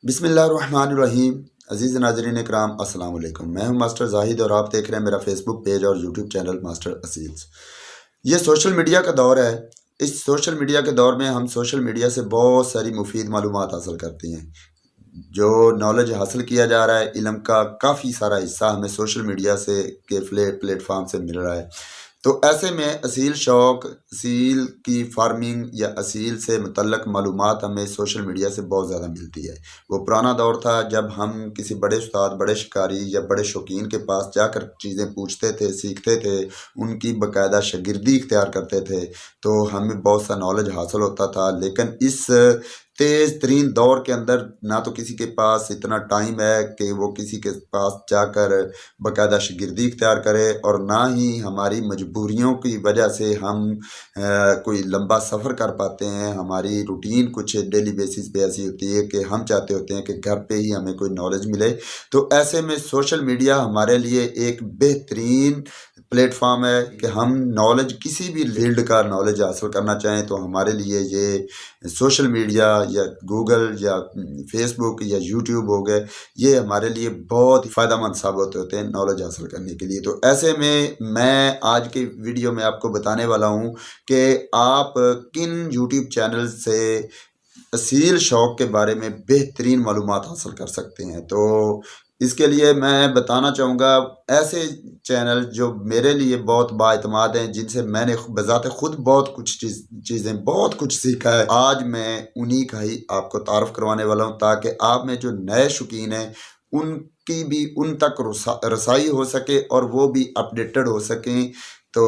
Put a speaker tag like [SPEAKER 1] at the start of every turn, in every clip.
[SPEAKER 1] बिस्मिल्लाहिर्रहमानिर्रहीम। अज़ीज़ नाज़रीन इकराम, अस्सलाम वालेकुम। मैं हूं मास्टर जाहिद और आप देख रहे हैं मेरा फेसबुक पेज और यूट्यूब चैनल मास्टर असील्स। ये सोशल मीडिया का दौर है। इस सोशल मीडिया के दौर में हम सोशल मीडिया से बहुत सारी मुफीद मालूमात हासिल करते हैं। जो नॉलेज हासिल किया जा रहा है, इल्म का काफ़ी सारा हिस्सा हमें सोशल मीडिया से के प्लेटफॉर्म से मिल रहा है। तो ऐसे में असील शौक, असील की फार्मिंग या असील से मुतल्लक मालूमात हमें सोशल मीडिया से बहुत ज़्यादा मिलती है। वो पुराना दौर था जब हम किसी बड़े उस्ताद, बड़े शिकारी या बड़े शौकीन के पास जाकर चीज़ें पूछते थे, सीखते थे, उनकी बाकायदा शागिर्दी इख्तियार करते थे, तो हमें बहुत सा नॉलेज हासिल होता था। लेकिन इस तेज़ तरीन दौर के अंदर ना तो किसी के पास इतना टाइम है कि वो किसी के पास जाकर बाकायदा शागिर्दी इख्तियार करे, और ना ही हमारी मजबूरियों की वजह से हम कोई लंबा सफ़र कर पाते हैं। हमारी रूटीन कुछ डेली बेसिस पे ऐसी होती है कि हम चाहते होते हैं कि घर पे ही हमें कोई नॉलेज मिले। तो ऐसे में सोशल मीडिया हमारे लिए एक बेहतरीन प्लेटफॉर्म है कि हम नॉलेज, किसी भी फील्ड का नॉलेज हासिल करना चाहें तो हमारे लिए ये सोशल मीडिया या गूगल या फेसबुक या यूट्यूब हो गए, ये हमारे लिए बहुत ही फ़ायदेमंद साबित होते हैं नॉलेज हासिल करने के लिए। तो ऐसे में मैं आज के वीडियो में आपको बताने वाला हूँ कि आप किन यूट्यूब चैनल से असील शौक के बारे में बेहतरीन मालूमात हासिल कर सकते हैं। तो इसके लिए मैं बताना चाहूँगा ऐसे चैनल जो मेरे लिए बहुत बाएतमाद हैं, जिनसे मैंने बज़ाते खुद बहुत कुछ चीज़ें बहुत कुछ सीखा है। आज मैं उन्हीं का ही आपको तारुफ़ करवाने वाला हूँ, ताकि आप में जो नए शौकीन हैं उनकी भी उन तक रसाई हो सके और वो भी अपडेटेड हो सकें। तो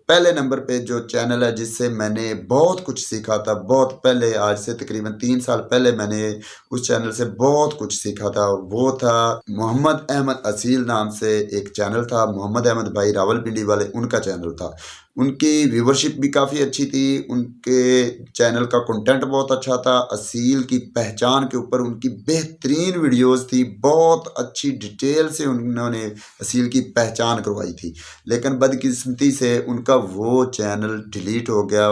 [SPEAKER 1] पहले नंबर पे जो चैनल है जिससे मैंने बहुत कुछ सीखा था, बहुत पहले, आज से तकरीबन 3 साल पहले मैंने उस चैनल से बहुत कुछ सीखा था, वो था मोहम्मद अहमद असील नाम से एक चैनल था। मोहम्मद अहमद भाई रावलपिंडी वाले, उनका चैनल था। उनकी व्यूवरशिप भी काफ़ी अच्छी थी, उनके चैनल का कंटेंट बहुत अच्छा था। असील की पहचान के ऊपर उनकी बेहतरीन वीडियोस थी, बहुत अच्छी डिटेल से उन्होंने असील की पहचान करवाई थी। लेकिन बदकिस्मती से उनका वो चैनल डिलीट हो गया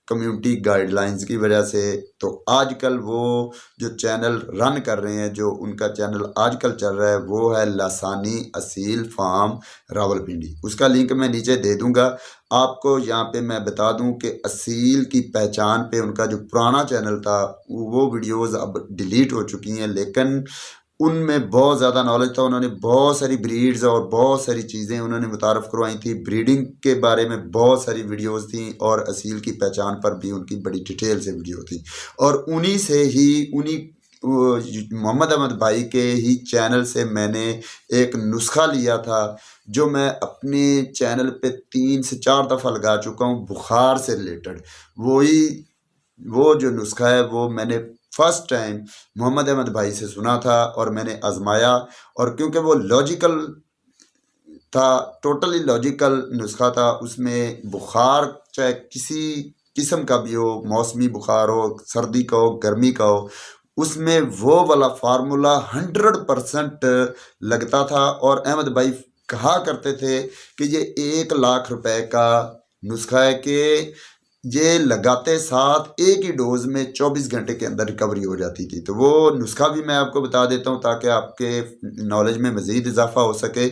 [SPEAKER 1] कम्युनिटी गाइडलाइंस की वजह से। तो आजकल वो जो चैनल रन कर रहे हैं, जो उनका चैनल आजकल चल रहा है, वो है लासानी असील फार्म रावलपिंडी। उसका लिंक मैं नीचे दे दूंगा आपको। यहाँ पे मैं बता दूं कि असील की पहचान पे उनका जो पुराना चैनल था, वो वीडियोस अब डिलीट हो चुकी हैं, लेकिन उनमें बहुत ज़्यादा नॉलेज था। उन्होंने बहुत सारी ब्रीड्स और बहुत सारी चीज़ें उन्होंने मुतारफ़ करवाई थी। ब्रीडिंग के बारे में बहुत सारी वीडियोस थी, और असील की पहचान पर भी उनकी बड़ी डिटेल से वीडियो थी। और उन्हीं से ही, उन्हीं मोहम्मद अहमद भाई के ही चैनल से मैंने एक नुस्खा लिया था, जो मैं अपने चैनल पे 3 से 4 दफ़ा लगा चुका हूँ, बुखार से रिलेटेड। वो जो नुस्खा है वो मैंने फर्स्ट टाइम मोहम्मद अहमद भाई से सुना था और मैंने आजमाया। और क्योंकि वो लॉजिकल था, टोटली लॉजिकल नुस्खा था, उसमें बुखार चाहे किसी किस्म का भी हो, मौसमी बुखार हो, सर्दी का हो, गर्मी का हो, उसमें वो वाला फार्मूला 100% लगता था। और अहमद भाई कहा करते थे कि ये 1 लाख रुपए का नुस्खा है कि ये लगाते साथ एक ही डोज में 24 घंटे के अंदर रिकवरी हो जाती थी। तो वो नुस्खा भी मैं आपको बता देता हूँ ताकि आपके नॉलेज में मज़ीद इजाफा हो सके।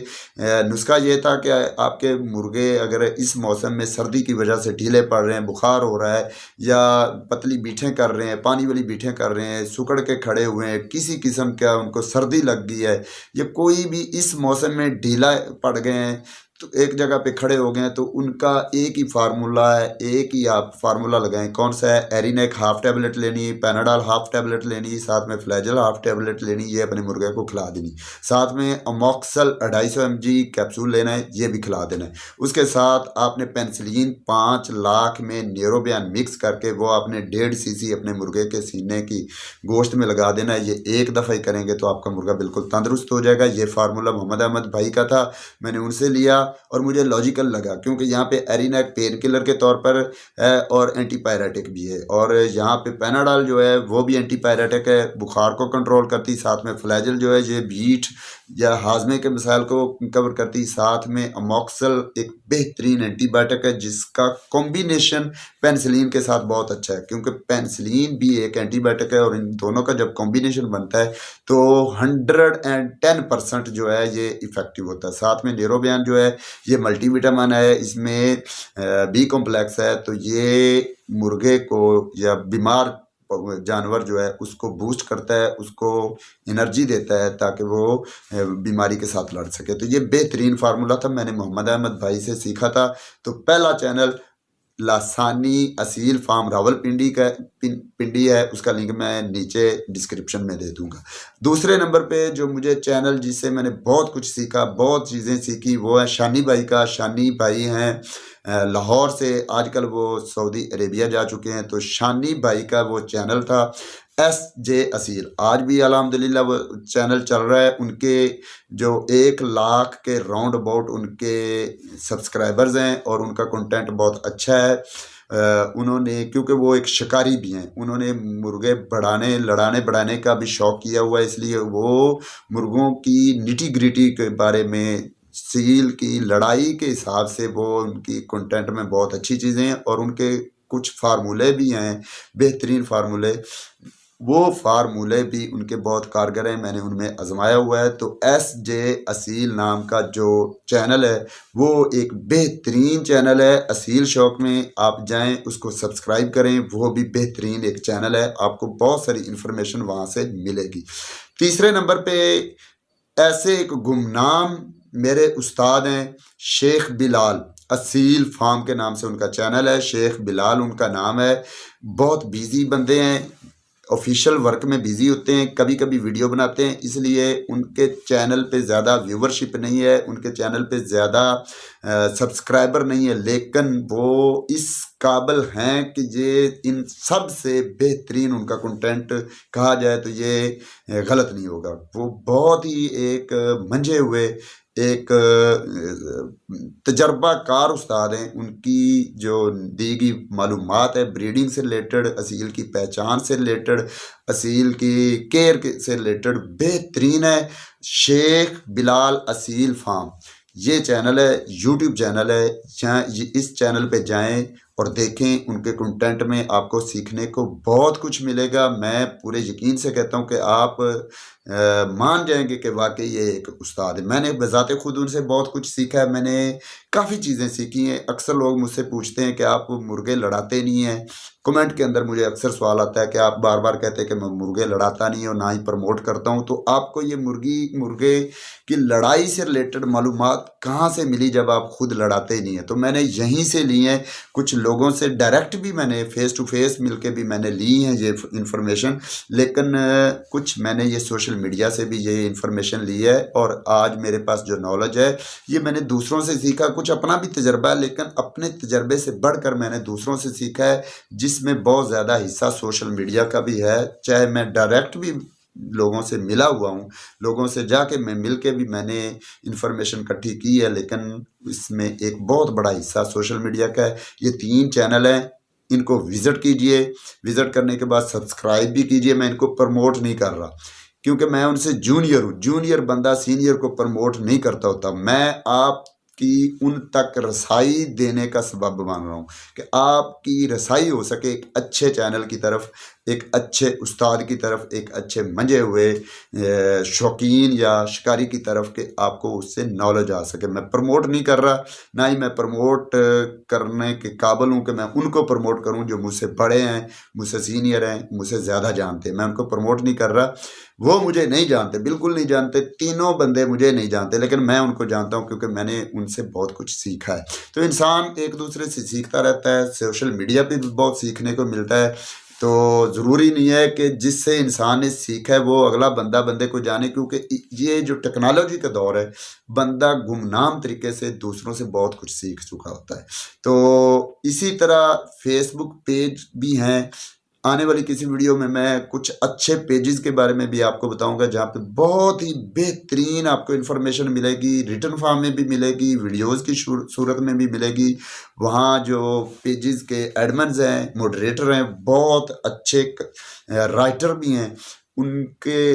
[SPEAKER 1] नुस्खा ये था कि आपके मुर्गे अगर इस मौसम में सर्दी की वजह से ढीले पड़ रहे हैं, बुखार हो रहा है, या पतली बीठें कर रहे हैं, पानी वाली बीठें कर रहे हैं, सुकड़ के खड़े हुए हैं, किसी किस्म का उनको सर्दी लग गई है, या कोई भी इस मौसम में ढीला पड़ गए हैं, तो एक जगह पे खड़े हो गए हैं, तो उनका एक ही फार्मूला है, एक ही आप फार्मूला लगाएं। कौन सा है? एरिनेक हाफ टेबलेट लेनी, पैनाडॉल हाफ टेबलेट लेनी, साथ में फ्लैजल हाफ टेबलेट लेनी, ये अपने मुर्गे को खिला देनी। साथ में अमोक्सल 250 mg कैप्सूल लेना है, ये भी खिला देना है। उसके साथ आपने पेनिसिलिन 5 लाख में न्यूरोबियन मिक्स करके वो आपने 1.5 cc अपने मुर्गे के सीने की गोश्त में लगा देना है। ये एक दफ़ा ही करेंगे तो आपका मुर्गा बिल्कुल तंदुरुस्त हो जाएगा। ये फार्मूला मोहम्मद अहमद भाई का था, मैंने उनसे लिया और मुझे लॉजिकल लगा, क्योंकि यहाँ पे एरिनेक पेन किलर के तौर पर है और एंटीपायरेटिक भी है, और यहाँ पे पैनाडॉल जो है वो भी एंटीपायरेटिक है, बुखार को कंट्रोल करती। साथ में फ्लैजल जो है ये बीट या हाजमे के मसाइल को कवर करती। साथ में अमोक्सल एक बेहतरीन एंटीबायोटिक है जिसका कॉम्बिनेशन पेनिसिलिन के साथ बहुत अच्छा है, क्योंकि पेनिसिलिन भी एक एंटीबायोटिक है और इन दोनों का जब कॉम्बिनेशन बनता है तो 110% जो है ये इफ़ेक्टिव होता है। साथ में न्यूरोबियन जो है ये मल्टीविटामिन है, इसमें बी कॉम्प्लेक्स है, तो ये मुर्गे को या बीमार जानवर जो है उसको बूस्ट करता है, उसको एनर्जी देता है ताकि वो बीमारी के साथ लड़ सके। तो ये बेहतरीन फार्मूला था, मैंने मोहम्मद अहमद भाई से सीखा था। तो पहला चैनल लासानी असील फार्म रावलपिंडी का पिंडी है, उसका लिंक मैं नीचे डिस्क्रिप्शन में दे दूंगा। दूसरे नंबर पे जो मुझे चैनल जिससे मैंने बहुत कुछ सीखा, बहुत चीज़ें सीखी, वो है शानी भाई का। शानी भाई हैं लाहौर से, आजकल वो सऊदी अरेबिया जा चुके हैं। तो शानी भाई का वो चैनल था SJ असील, आज भी अल्हम्दुलिल्लाह वो चैनल चल रहा है। उनके जो 1 लाख के राउंड अबाउट उनके सब्सक्राइबर्स हैं और उनका कंटेंट बहुत अच्छा है। उन्होंने, क्योंकि वो एक शिकारी भी हैं, उन्होंने मुर्गे बढ़ाने का भी शौक़ किया हुआ है, इसलिए वो मुर्गों की निटी ग्रिटी के बारे में, सील की लड़ाई के हिसाब से वो उनकी कंटेंट में बहुत अच्छी चीज़ें हैं और उनके कुछ फार्मूले भी हैं, बेहतरीन फार्मूले। वो फार्मूले भी उनके बहुत कारगर हैं, मैंने उनमें आजमाया हुआ है। तो SJ असील नाम का जो चैनल है वो एक बेहतरीन चैनल है। असील शौक में आप जाएं, उसको सब्सक्राइब करें, वो भी बेहतरीन एक चैनल है, आपको बहुत सारी इन्फॉर्मेशन वहाँ से मिलेगी। तीसरे नंबर पे ऐसे एक गुमनाम मेरे उस्ताद हैं शेख बिलाल, असील फार्म के नाम से उनका चैनल है, शेख बिलाल उनका नाम है। बहुत बिजी बंदे हैं, ऑफिशियल वर्क में बिजी होते हैं, कभी कभी वीडियो बनाते हैं, इसलिए उनके चैनल पे ज़्यादा व्यूवरशिप नहीं है, उनके चैनल पे ज़्यादा सब्सक्राइबर नहीं है, लेकिन वो इस काबिल हैं कि ये इन सब से बेहतरीन उनका कंटेंट कहा जाए तो ये गलत नहीं होगा। वो बहुत ही एक मंझे हुए एक तजर्बाकार उस्ताद हैं। उनकी जो दी गई मालूमात है ब्रीडिंग से रिलेटेड, असील की पहचान से रिलेटेड, असील की केयर से रिलेटेड बेहतरीन है। शेख बिलाल असील फार्म ये चैनल है, यूट्यूब चैनल है। इस चैनल पे जाएं और देखें, उनके कंटेंट में आपको सीखने को बहुत कुछ मिलेगा। मैं पूरे यकीन से कहता हूं कि आप मान जाएंगे कि वाकई ये एक उस्ताद है। मैंने बजाते खुद उनसे बहुत कुछ सीखा है, मैंने काफ़ी चीज़ें सीखी हैं। अक्सर लोग मुझसे पूछते हैं कि आप मुर्गे लड़ाते नहीं हैं, कमेंट के अंदर मुझे अक्सर सवाल आता है कि आप बार बार कहते हैं कि मैं मुर्गे लड़ाता नहीं और ना ही प्रमोट करता हूं। तो आपको ये मुर्गे की लड़ाई से रिलेटेड मालूमात कहाँ से मिली जब आप खुद लड़ाते ही नहीं हैं? तो मैंने यहीं से ली हैं, कुछ लोगों से डायरेक्ट भी मैंने फेस टू फेस मिलके भी मैंने ली हैं ये इन्फॉर्मेशन, लेकिन कुछ मैंने ये सोशल मीडिया से भी ये इन्फॉर्मेशन ली है। और आज मेरे पास जो नॉलेज है ये मैंने दूसरों से सीखा, कुछ अपना भी तजर्बा है, लेकिन अपने तजर्बे से बढ़कर मैंने दूसरों से सीखा है, जिसमें बहुत ज़्यादा हिस्सा सोशल मीडिया का भी है। चाहे मैं डायरेक्ट भी लोगों से मिला हुआ हूँ, लोगों से जाके मैं मिल के भी मैंने इन्फॉर्मेशन इकट्ठी की है, लेकिन इसमें एक बहुत बड़ा हिस्सा सोशल मीडिया का है। ये 3 चैनल हैं, इनको विज़िट कीजिए, विज़िट करने के बाद सब्सक्राइब भी कीजिए। मैं इनको प्रमोट नहीं कर रहा क्योंकि मैं उनसे जूनियर हूँ, जूनियर बंदा सीनियर को प्रमोट नहीं करता होता। मैं आपकी उन तक रसाई देने का सबब मान रहा हूँ कि आपकी रसाई हो सके एक अच्छे चैनल की तरफ, एक अच्छे उस्ताद की तरफ, एक अच्छे मंझे हुए शौकीन या शिकारी की तरफ, के आपको उससे नॉलेज आ सके। मैं प्रमोट नहीं कर रहा, ना ही मैं प्रमोट करने के काबिल हूँ कि मैं उनको प्रमोट करूँ जो मुझसे बड़े हैं, मुझसे सीनियर हैं, मुझसे ज़्यादा जानते हैं। मैं उनको प्रमोट नहीं कर रहा, वो मुझे नहीं जानते, बिल्कुल नहीं जानते, तीनों बंदे मुझे नहीं जानते, लेकिन मैं उनको जानता हूँ क्योंकि मैंने उनसे बहुत कुछ सीखा है। तो इंसान एक दूसरे से सीखता रहता है, सोशल मीडिया पे भी बहुत सीखने को मिलता है। तो ज़रूरी नहीं है कि जिससे इंसान ने सीखा है वो अगला बंदे को जाने, क्योंकि ये जो टेक्नोलॉजी का दौर है, बंदा गुमनाम तरीके से दूसरों से बहुत कुछ सीख चुका होता है। तो इसी तरह फेसबुक पेज भी हैं। आने वाली किसी वीडियो में मैं कुछ अच्छे पेजेस के बारे में भी आपको बताऊंगा, जहाँ पे बहुत ही बेहतरीन आपको इन्फॉर्मेशन मिलेगी, रिटर्न फॉर्म में भी मिलेगी, वीडियोस की सूरत में भी मिलेगी। वहाँ जो पेजेस के एडमिन्स हैं, मॉडरेटर हैं, बहुत अच्छे राइटर भी हैं, उनके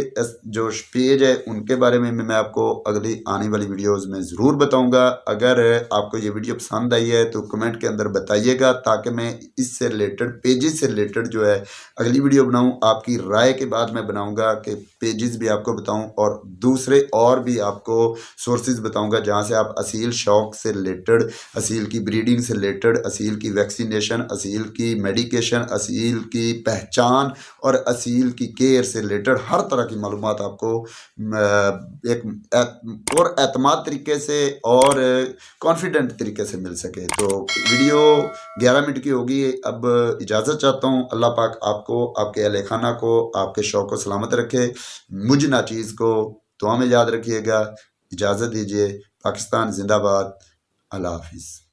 [SPEAKER 1] जो पेज है उनके बारे में मैं आपको अगली आने वाली वीडियोस में ज़रूर बताऊंगा। अगर आपको ये वीडियो पसंद आई है तो कमेंट के अंदर बताइएगा, ताकि मैं इससे रिलेटेड पेजेस से रिलेटेड जो है अगली वीडियो बनाऊं। आपकी राय के बाद मैं बनाऊंगा कि पेजेस भी आपको बताऊं और दूसरे और भी आपको सोर्सेज बताऊंगा जहां से आप असील शौक से रिलेटेड, असील की ब्रीडिंग से रिलेटेड, असील की वैक्सीनेशन, असील की मेडिकेशन, असील की पहचान और असील की केयर से रिलेटेड हर तरह की मालूमात आपको एक और एतमाद तरीके से और कॉन्फिडेंट तरीके से मिल सके। तो वीडियो 11 मिनट की होगी। अब इजाज़त चाहता हूँ। अल्लाह पाक आपको, आपके अहले खाना को, आपके शौक़ को सलामत रखे। मुझ नाचीज़ को दुआ में याद रखिएगा। इजाज़त दीजिए। पाकिस्तान जिंदाबाद। अल्लाह हाफिज़।